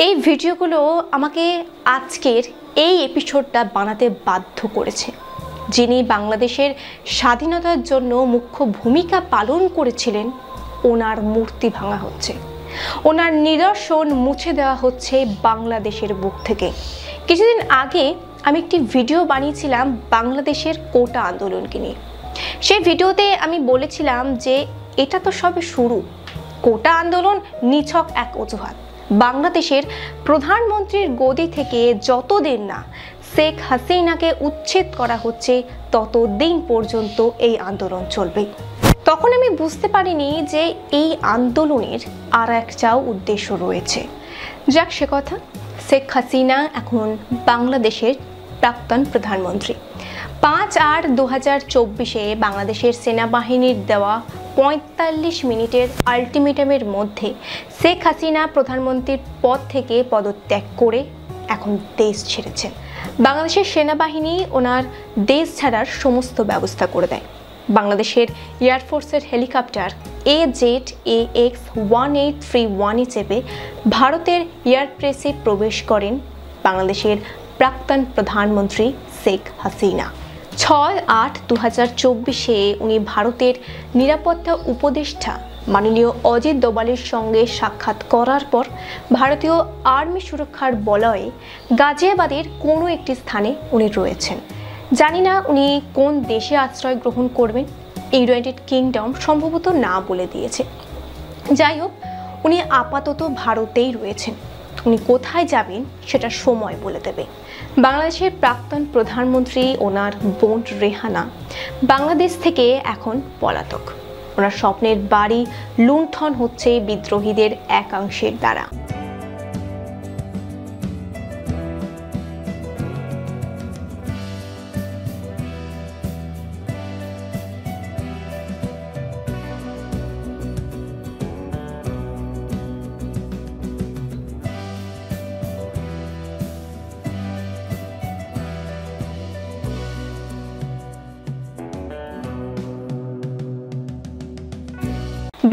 এই ভিডিওগুলো আমাকে আজকের এই এপিসোডটা বানাতে বাধ্য করেছে। যিনি বাংলাদেশের স্বাধীনতার জন্য মুখ্য ভূমিকা পালন করেছিলেন, ওনার মূর্তি ভাঙা হচ্ছে, ওনার নিদর্শন মুছে দেওয়া হচ্ছে বাংলাদেশের বুক থেকে। কিছুদিন আগে আমি একটি ভিডিও বানিয়েছিলাম বাংলাদেশের কোটা আন্দোলনকে নিয়ে। সেই ভিডিওতে আমি বলেছিলাম যে এটা তো সবে শুরু, কোটা আন্দোলন নিছক এক অজুহাত। বাংলাদেশের প্রধানমন্ত্রীর গদি থেকে যতদিন না শেখ হাসিনাকে উচ্ছেদ করা হচ্ছে ততদিন পর্যন্ত এই আন্দোলন চলবে। তখন আমি বুঝতে পারিনি যে এই আন্দোলনের আর একটাও উদ্দেশ্য রয়েছে। যাক সে কথা, শেখ হাসিনা এখন বাংলাদেশের প্রাক্তন প্রধানমন্ত্রী। 5/8/2024 বাংলাদেশের সেনাবাহিনীর দেওয়া 45 মিনিটের আলটিমেটামের মধ্যে শেখ হাসিনা প্রধানমন্ত্রীর পদ থেকে পদত্যাগ করে এখন দেশ ছেড়েছেন। বাংলাদেশের সেনাবাহিনী ওনার দেশ ছাড়ার সমস্ত ব্যবস্থা করে দেয়। বাংলাদেশের এয়ারফোর্সের হেলিকপ্টার AJAX-1831 চেপে ভারতের এয়ারপ্রেসে প্রবেশ করেন বাংলাদেশের প্রাক্তন প্রধানমন্ত্রী শেখ হাসিনা। 6/8/2024 উনি ভারতের নিরাপত্তা উপদেষ্টা মাননীয় অজিত দোভালের সঙ্গে সাক্ষাৎ করার পর ভারতীয় আর্মি সুরক্ষার বলয়ে গাজিয়াবাদের কোনো একটি স্থানে উনি রয়েছেন। জানি না উনি কোন দেশে আশ্রয় গ্রহণ করবেন, ইউনাইটেড কিংডম সম্ভবত না বলে দিয়েছে। যাই হোক, উনি আপাতত ভারতেই রয়েছেন। উনি কোথায় যাবেন সেটা সময় বলে দেবে। বাংলাদেশের প্রাক্তন প্রধানমন্ত্রী ওনার বোন রেহানা বাংলাদেশ থেকে এখন পলাতক। ওনার স্বপ্নের বাড়ি লুণ্ঠন হচ্ছে বিদ্রোহীদের একাংশের দ্বারা।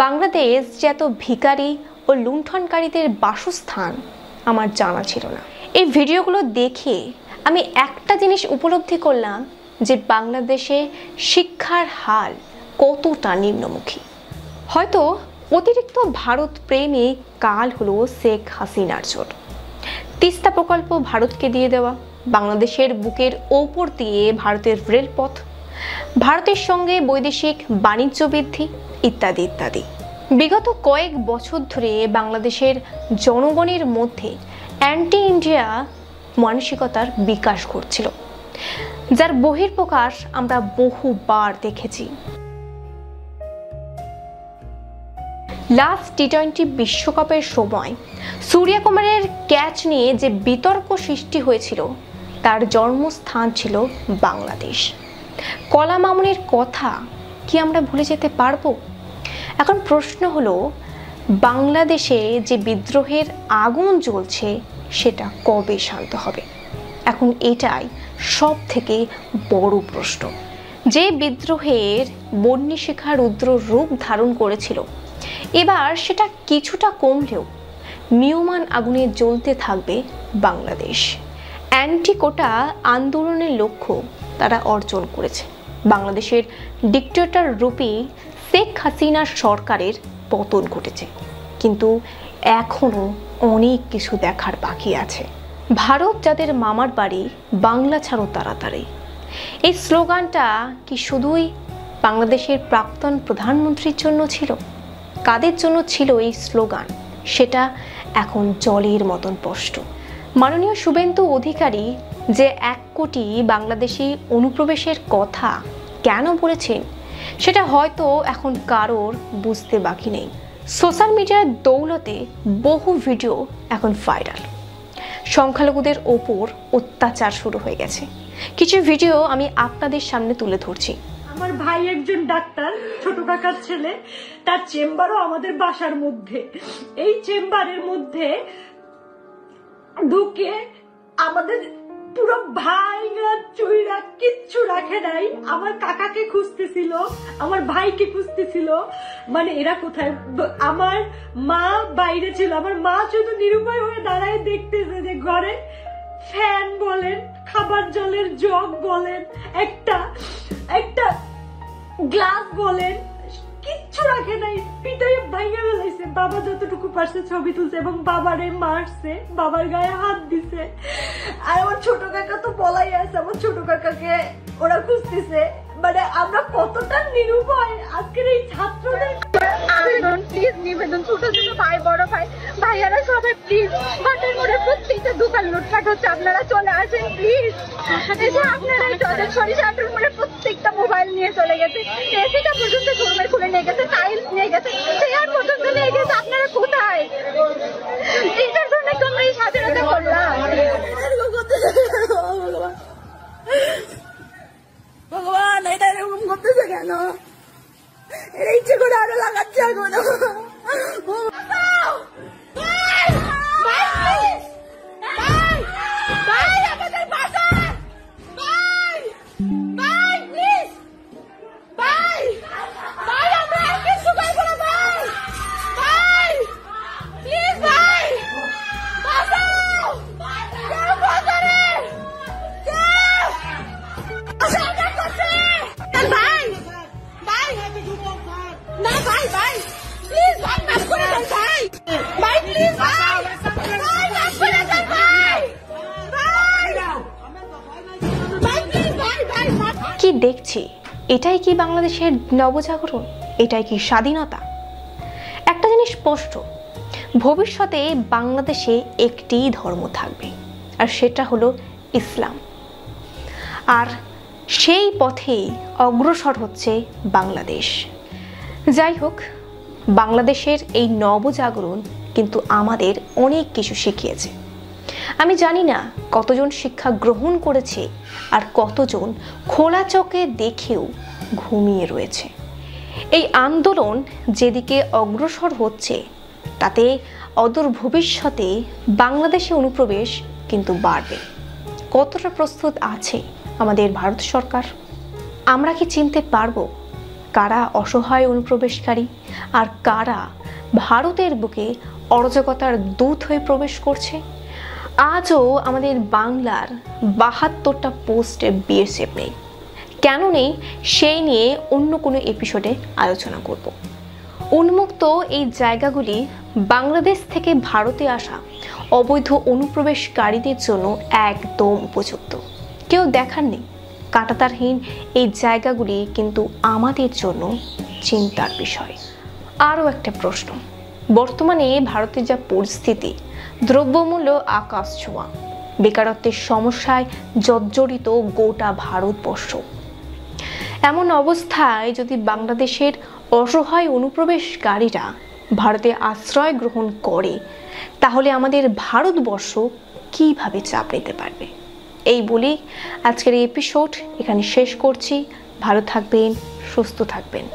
বাংলাদেশ যে এত ভিখারি ও লুণ্ঠনকারীদের বাসস্থান আমার জানা ছিল না। এই ভিডিওগুলো দেখে আমি একটা জিনিস উপলব্ধি করলাম যে বাংলাদেশে শিক্ষার হাল কতটা নিম্নমুখী। হয়তো অতিরিক্ত ভারত প্রেমী কাল হলো শেখ হাসিনার জোর। তিস্তা প্রকল্প ভারতকে দিয়ে দেওয়া, বাংলাদেশের বুকের ওপর দিয়ে ভারতের রেলপথ, ভারতের সঙ্গে বৈদেশিক বাণিজ্য বৃদ্ধি ইত্যাদি ইত্যাদি। বিগত কয়েক বছর ধরে বাংলাদেশের জনগণের মধ্যে অ্যান্টি ইন্ডিয়া মানসিকতার বিকাশ ঘটছিল, যার বহিঃপ্রকাশ আমরা বহুবার দেখেছি। লাস্ট টি-20 বিশ্বকাপের সময় সূর্যকুমারের ক্যাচ নিয়ে যে বিতর্ক সৃষ্টি হয়েছিল তার জন্মস্থান ছিল বাংলাদেশ। কলা মামুনের কথা কি আমরা ভুলে যেতে পারবো? এখন প্রশ্ন হলো, বাংলাদেশে যে বিদ্রোহের আগুন জ্বলছে সেটা কবে শান্ত হবে? এখন এটাই সব থেকে বড় প্রশ্ন। যে বিদ্রোহের বহ্নিশিখা রুদ্র রূপ ধারণ করেছিল, এবার সেটা কিছুটা কমলেও মিয়মান আগুনে জ্বলতে থাকবে বাংলাদেশ। অ্যান্টি কোটা আন্দোলনের লক্ষ্য তারা অর্জন করেছে। বাংলাদেশের ডিক্টেটর রূপী শেখ হাসিনার সরকারের পতন ঘটেছে, কিন্তু এখনও অনেক কিছু দেখার বাকি আছে। ভারত যাদের মামার বাড়ি, বাংলা ছাড়ো তাড়াতাড়ি, এই স্লোগানটা কি শুধুই বাংলাদেশের প্রাক্তন প্রধানমন্ত্রীর জন্য ছিল? কাদের জন্য ছিল এই স্লোগান সেটা এখন জলের মতন স্পষ্ট। মাননীয় শুভেন্দু অধিকারী যে 1 কোটি বাংলাদেশি অনুপ্রবেশের কথা কেন বলেছেন সেটা হয়তো এখন কারোর বুঝতে বাকি নেই। সোশ্যাল মিডিয়ার দৌলতে বহু ভিডিও এখন ভাইরাল। সংখ্যালঘুদের ওপর অত্যাচার শুরু হয়ে গেছে। কিছু ভিডিও আমি আপনাদের সামনে তুলে ধরছি। আমার ভাই একজন ডাক্তার, ছোট কাকার ছেলে, তার চেম্বারও আমাদের বাসার মধ্যে। এই চেম্বারের মধ্যে ঢুকে আমাদের পুরো ভাইরা চুইরা কিচ্ছু রাখে নাই। আমার কাকাকে খুঁজতেছিল, আমার ভাইকে খুঁজতেছিল, মানে এরা কোথায়। আমার মা বাইরে ছিল, আমার মা শুধু নিরুপায় হয়ে দাঁড়ায় দেখতেছে যে ঘরে ফ্যান বলেন, খাবার জলের জগ বলেন, একটা একটা গ্লাস বলেন, কিচ্ছু রাখে নাই, পিটাই ভাঙে ফেলাইছে। বাবা যতটুকু পারছে ছবি তুলছে এবং বাবারে মারছে, বাবার গায়ে হাত দিছে। আর আমার ছোট কাকা তো বলাই আছে, আমার ছোট কাকাকে ওরা খুঁজতেছে। মানে আমরা কতটা নিরুপায় আজকের এই ছাত্রদের। আবেদন, প্লিজ নিবেদন, ছোট ছোট ভাই বড় ভাই ভাইয়ারা সবাই প্লিজ, ঘাটের মোড়ে প্রত্যেকটা দোকান লুটপাট হচ্ছে, আপনারা চলে আসেন প্লিজ। এসে আপনারা সরিষাটার মোড়ে প্রত্যেকটা মোবাইল নিয়ে চলে গেছে, এসিটা পর্যন্ত শোরুমের খুলে নিয়ে গেছে, টাইলস নিয়ে গেছে, চেয়ার পর্যন্ত নিয়ে গেছে। আপনারা কোথায়? এটার জন্য কি আমরা এই স্বাধীনতা করলাম? ভগবান, এটা এরকম করতেছে কেন? এটা ইচ্ছে করে আরো লাগাচ্ছে এখন। কি দেখছি, এটাই কি বাংলাদেশের নবজাগরণ? এটাই কি স্বাধীনতা? একটা জিনিস স্পষ্ট, ভবিষ্যতে বাংলাদেশে একটি ধর্ম থাকবে, আর সেটা হলো ইসলাম। আর সেই পথেই অগ্রসর হচ্ছে বাংলাদেশ। যাই হোক, বাংলাদেশের এই নবজাগরণ কিন্তু আমাদের অনেক কিছু শিখিয়েছে। আমি জানি না কতজন শিক্ষা গ্রহণ করেছে আর কতজন খোলা চোখে দেখেও ঘুমিয়ে রয়েছে। এই আন্দোলন যেদিকে অগ্রসর হচ্ছে, তাতে অদূর ভবিষ্যতে বাংলাদেশে অনুপ্রবেশ কিন্তু বাড়বে। কতটা প্রস্তুত আছে আমাদের ভারত সরকার? আমরা কি চিনতে পারবো কারা অসহায় অনুপ্রবেশকারী আর কারা ভারতের বুকে অরাজকতার দূত হয়ে প্রবেশ করছে? আজও আমাদের বাংলার ৭২টা পোস্টে বিএসএফ নেই। কেন নেই সেই নিয়ে অন্য কোনো এপিসোডে আলোচনা করব। উন্মুক্ত এই জায়গাগুলি বাংলাদেশ থেকে ভারতে আসা অবৈধ অনুপ্রবেশকারীদের জন্য একদম উপযুক্ত। কেউ দেখার নেই, কাঁটাতারহীন এই জায়গাগুলি কিন্তু আমাদের জন্য চিন্তার বিষয়। আরও একটা প্রশ্ন, বর্তমানে ভারতের যা পরিস্থিতি, দ্রব্যমূল্য আকাশ ছোঁয়া, বেকারত্বের সমস্যায় জর্জরিত গোটা ভারতবর্ষ। এমন অবস্থায় যদি বাংলাদেশের অসহায় অনুপ্রবেশকারীরা ভারতে আশ্রয় গ্রহণ করে, তাহলে আমাদের ভারতবর্ষ কিভাবে চাপ নিতে পারবে? এই বলি আজকের এই এপিসোড এখানে শেষ করছি। ভালো থাকবেন, সুস্থ থাকবেন।